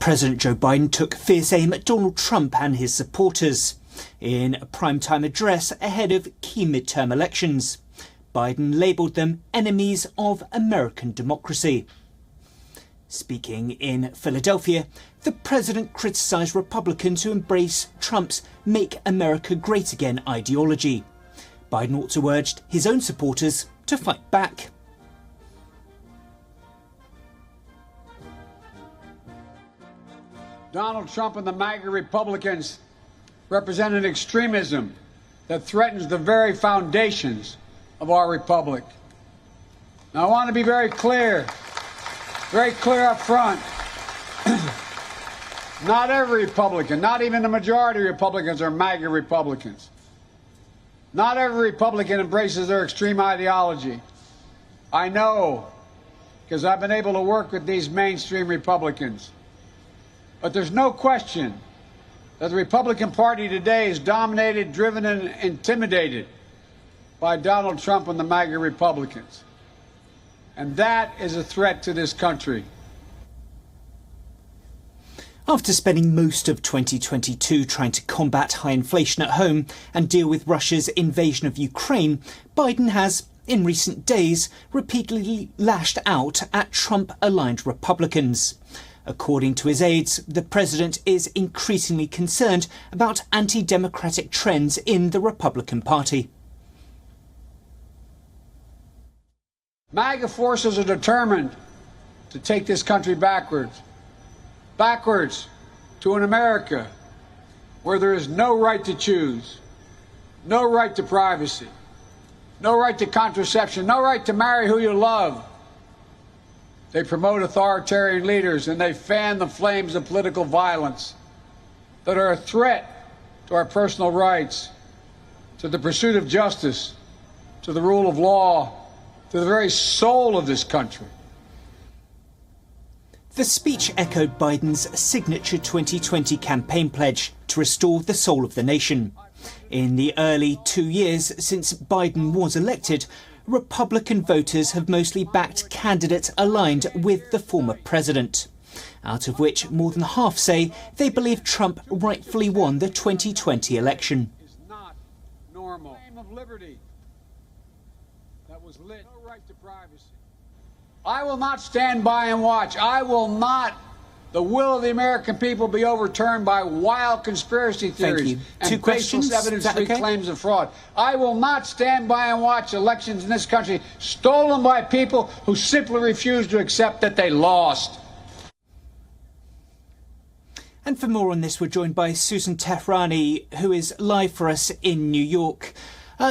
President Joe Biden took fierce aim at Donald Trump and his supporters in a primetime address ahead of key midterm elections. Biden labelled them enemies of American democracy. Speaking in Philadelphia, the president criticised Republicans who embrace Trump's Make America Great Again ideology. Biden also urged his own supporters to fight back. Donald Trump and the Maga Republicans represent an extremism that threatens the very foundations of our republic. Now, I want to be very clear up front. Not every Republican, not even the majority of Republicans are Maga Republicans. Not every Republican embraces their extreme ideology. I know, because I've been able to work with these mainstream Republicans. But there's no question that the Republican Party today is dominated, driven, and intimidated by Donald Trump and the MAGA Republicans. And that is a threat to this country. After spending most of 2022 trying to combat high inflation at home and deal with Russia's invasion of Ukraine, Biden has, in recent days, repeatedly lashed out at Trump-aligned Republicans. According to his aides, the president is increasingly concerned about anti-democratic trends in the Republican Party. MAGA forces are determined to take this country backwards to an America where there is no right to choose, no right to privacy, no right to contraception, no right to marry who you love. They promote authoritarian leaders and they fan the flames of political violence that are a threat to our personal rights, to the pursuit of justice, to the rule of law, to the very soul of this country. The speech echoed Biden's signature 2020 campaign pledge to restore the soul of the nation. In the early 2 years since Biden was elected, Republican voters have mostly backed candidates aligned with the former president, out of which more than half say they believe Trump rightfully won the 2020 election. Is not normal. The name of liberty that was lit. No right to privacy. I will not stand by and watch. I will not. The will of the American people be overturned by wild conspiracy theories and baseless evidence-free claims of fraud. I will not stand by and watch elections in this country stolen by people who simply refuse to accept that they lost. And for more on this, we're joined by Susan Tehrani, who is live for us in New York.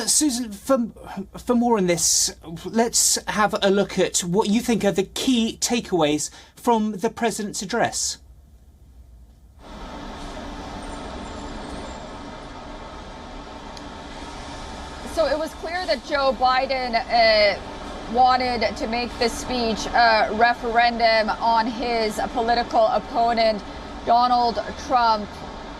Susan, for more on this, let's have a look at what you think are the key takeaways from the president's address. So it was clear that Joe Biden wanted to make this speech a referendum on his political opponent, Donald Trump,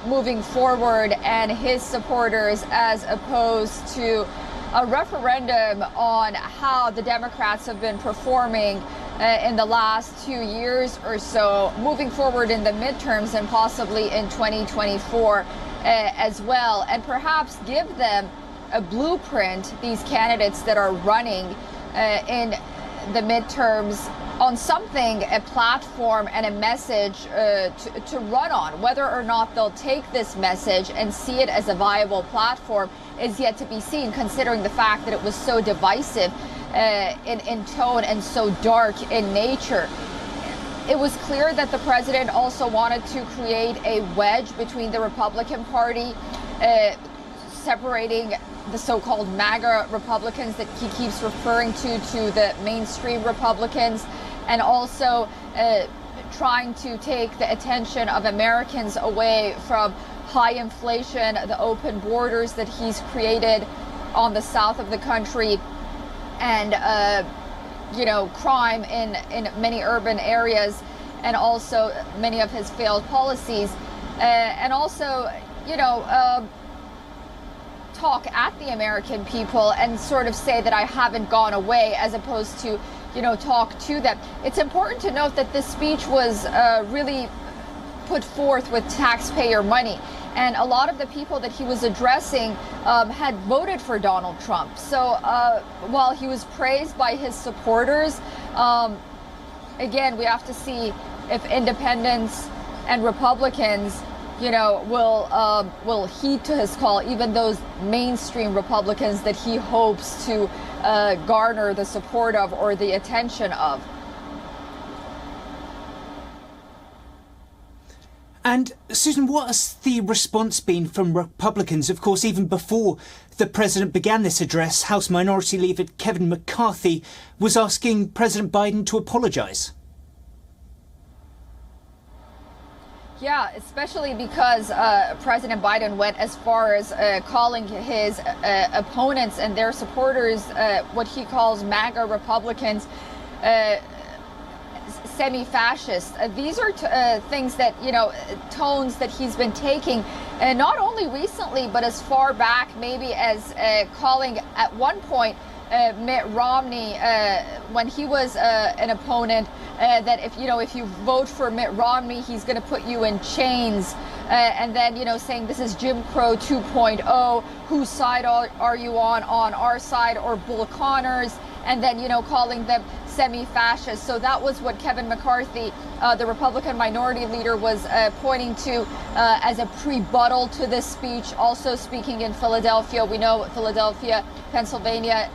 moving forward and his supporters, as opposed to a referendum on how the Democrats have been performing in the last 2 years or so, moving forward in the midterms and possibly in 2024 as well, and perhaps give them a blueprint, these candidates that are running in the midterms, on something, a platform and a message to run on. Whether or not they'll take this message and see it as a viable platform is yet to be seen, considering the fact that it was so divisive in tone and so dark in nature. It was clear that the president also wanted to create a wedge between the Republican Party, separating the so-called MAGA Republicans that he keeps referring to the mainstream Republicans, and also trying to take the attention of Americans away from high inflation, the open borders that he's created on the south of the country, and crime in many urban areas, and also many of his failed policies, and also talk at the American people and sort of say that I haven't gone away, as opposed to talk to them. It's important to note that this speech was really put forth with taxpayer money. And a lot of the people that he was addressing had voted for Donald Trump. So while he was praised by his supporters, again, we have to see if independents and Republicans, will heed to his call, even those mainstream Republicans that he hopes to garner the support of or the attention of. And Susan, what has the response been from Republicans? Of course, even before the president began this address, House Minority Leader Kevin McCarthy was asking President Biden to apologise. Yeah, especially because President Biden went as far as calling his opponents and their supporters what he calls MAGA Republicans semi-fascist. These are things that, tones that he's been taking, not only recently, but as far back maybe as calling at one point Mitt Romney, when he was an opponent, that if you vote for Mitt Romney, he's going to put you in chains. And then, saying this is Jim Crow 2.0. Whose side are you on our side or Bull Connor's? And then, calling them semi-fascist. So that was what Kevin McCarthy, the Republican minority leader, was pointing to as a rebuttal to this speech. Also speaking in Philadelphia, we know Philadelphia, Pennsylvania.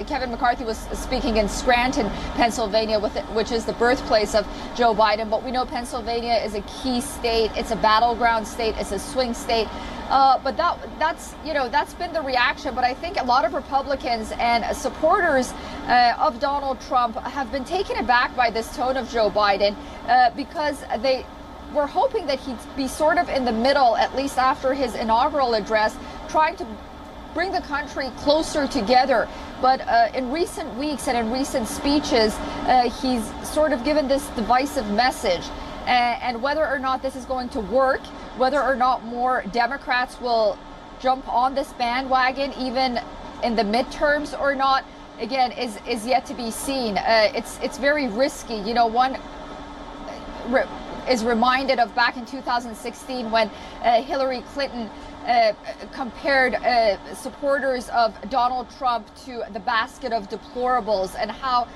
Kevin McCarthy was speaking in Scranton, Pennsylvania, which is the birthplace of Joe Biden. But we know Pennsylvania is a key state. It's a battleground state. It's a swing state. But that's been the reaction. But I think a lot of Republicans and supporters of Donald Trump have been taken aback by this tone of Joe Biden because they were hoping that he'd be sort of in the middle, at least after his inaugural address, trying to bring the country closer together. But in recent weeks and in recent speeches, he's sort of given this divisive message. And whether or not this is going to work, whether or not more Democrats will jump on this bandwagon, even in the midterms or not, again, is yet to be seen. It's very risky. One is reminded of back in 2016 when Hillary Clinton compared supporters of Donald Trump to the basket of deplorables, and how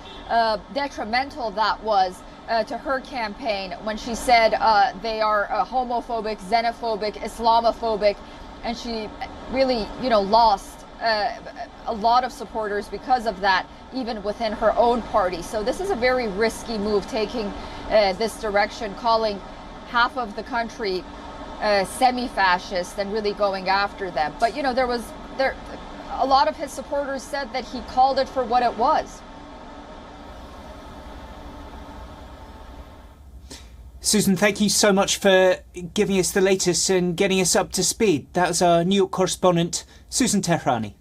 detrimental that was to her campaign when she said they are homophobic, xenophobic, Islamophobic, and she really, lost a lot of supporters because of that, even within her own party. So this is a very risky move, taking this direction, calling half of the country semi-fascist and really going after them. But a lot of his supporters said that he called it for what it was. Susan, thank you so much for giving us the latest and getting us up to speed. That was our New York correspondent, Susan Tehrani.